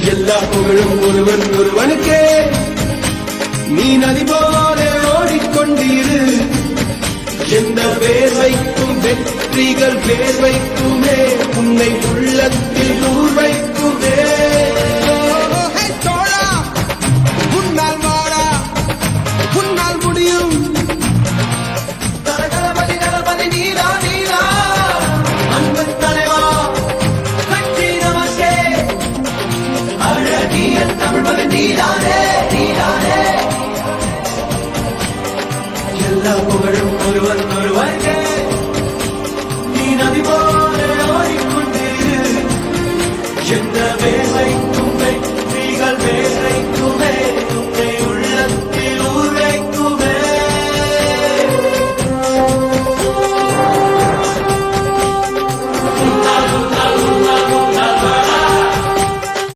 எல்லா புகழும் ஒருவனுக்கே. நீ நதி போல ஓடிக்கொண்டிரு. எந்த வேர்வைக்கும் வெற்றிகள் வேர்வைக்குமே. உன்னை உள்ளத்தில் ஊர் வைக்குமே.